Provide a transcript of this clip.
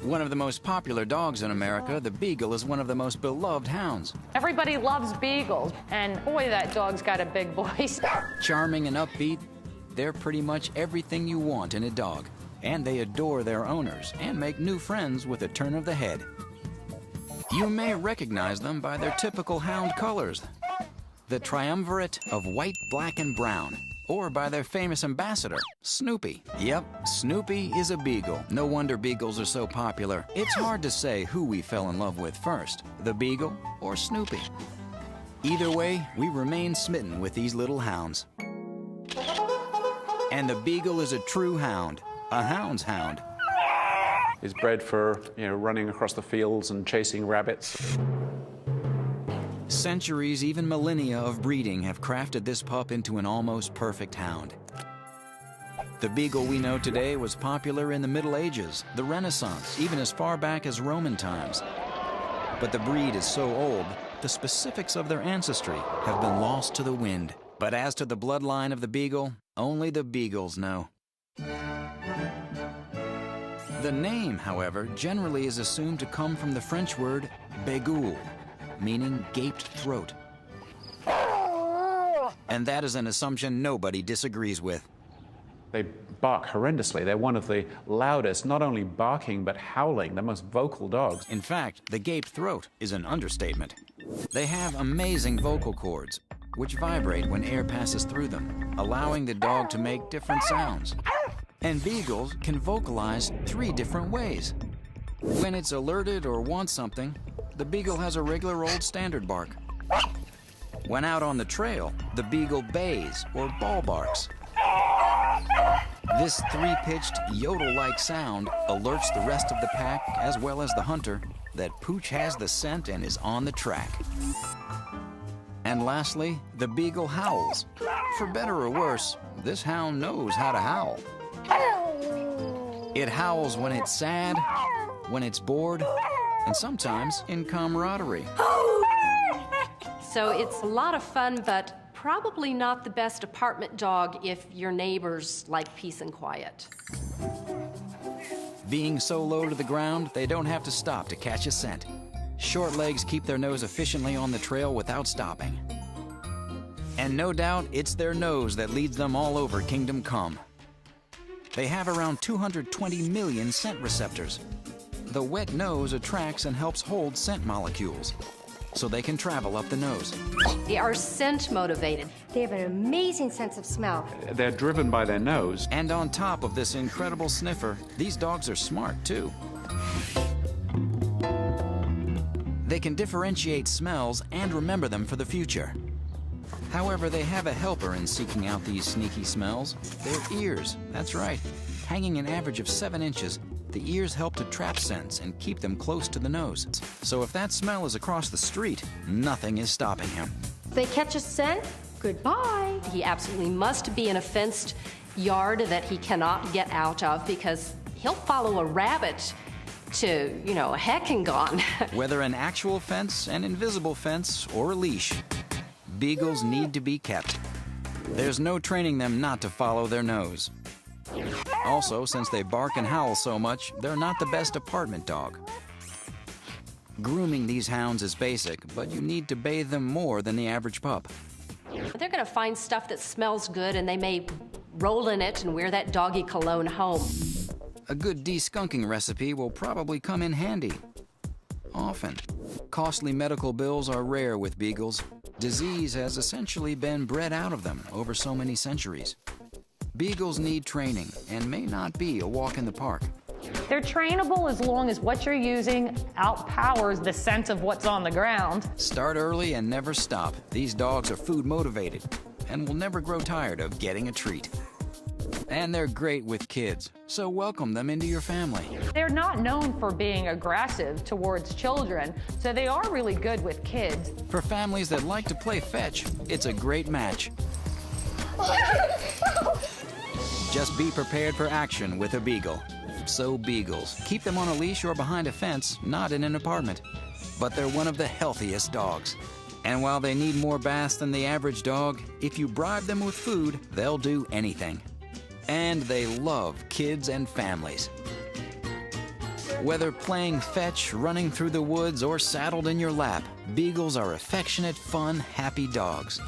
One of the most popular dogs in America, the Beagle is one of the most beloved hounds. Everybody loves Beagles, and boy, that dog's got a big voice. Charming and upbeat, they're pretty much everything you want in a dog. And they adore their owners and make new friends with a turn of the head. You may recognize them by their typical hound colors, the triumvirate of white, black, and brown, or by their famous ambassador, Snoopy. Yep, Snoopy is a Beagle. No wonder Beagles are so popular. It's hard to say who we fell in love with first, the Beagle or Snoopy. Either way, we remain smitten with these little hounds. And the Beagle is a true hound, a hound's hound. Is bred for, running across the fields and chasing rabbits. Centuries, even millennia of breeding have crafted this pup into an almost perfect hound. The Beagle we know today was popular in the Middle Ages, the Renaissance, even as far back as Roman times. But the breed is so old, the specifics of their ancestry have been lost to the wind. But as to the bloodline of the Beagle, only the Beagles know. The name, however, generally is assumed to come from the French word Beagle, meaning gaped throat. And that is an assumption nobody disagrees with. They bark horrendously. They're one of the loudest, not only barking, but howling, the most vocal dogs. In fact, the gaped throat is an understatement. They have amazing vocal cords, which vibrate when air passes through them, allowing the dog to make different sounds. And Beagles can vocalize 3 different ways. When it's alerted or wants something, the Beagle has a regular old standard bark. When out on the trail, the Beagle bays or ball barks. This 3-pitched yodel-like sound alerts the rest of the pack, as well as the hunter, that Pooch has the scent and is on the track. And lastly, the Beagle howls. For better or worse, this hound knows how to howl. It howls when it's sad, when it's bored, and sometimes in camaraderie. So it's a lot of fun, but probably not the best apartment dog if your neighbors like peace and quiet. Being so low to the ground, they don't have to stop to catch a scent. Short legs keep their nose efficiently on the trail without stopping. And no doubt, it's their nose that leads them all over Kingdom Come. They have around 220 million scent receptors. The wet nose attracts and helps hold scent molecules, so they can travel up the nose. They are scent motivated. They have an amazing sense of smell. They're driven by their nose. And on top of this incredible sniffer, these dogs are smart too. They can differentiate smells and remember them for the future. However, they have a helper in seeking out these sneaky smells. Their ears, that's right. Hanging an average of 7 inches, the ears help to trap scents and keep them close to the nose. So if that smell is across the street, nothing is stopping him. They catch a scent, goodbye. He absolutely must be in a fenced yard that he cannot get out of, because he'll follow a rabbit to, a heck and gone. Whether an actual fence, an invisible fence, or a leash, Beagles need to be kept. There's no training them not to follow their nose. Also, since they bark and howl so much, they're not the best apartment dog. Grooming these hounds is basic, but you need to bathe them more than the average pup. They're going to find stuff that smells good, and they may roll in it and wear that doggy cologne home. A good de-skunking recipe will probably come in handy. Often. Costly medical bills are rare with Beagles. Disease has essentially been bred out of them over so many centuries. Beagles need training and may not be a walk in the park. They're trainable as long as what you're using outpowers the scent of what's on the ground. Start early and never stop. These dogs are food motivated and will never grow tired of getting a treat. And they're great with kids, so welcome them into your family. They're not known for being aggressive towards children, so they are really good with kids. For families that like to play fetch, it's a great match. Just be prepared for action with a Beagle. So Beagles, keep them on a leash or behind a fence, not in an apartment. But they're one of the healthiest dogs. And while they need more baths than the average dog, if you bribe them with food, they'll do anything. And they love kids and families. Whether playing fetch, running through the woods, or saddled in your lap, Beagles are affectionate, fun, happy dogs.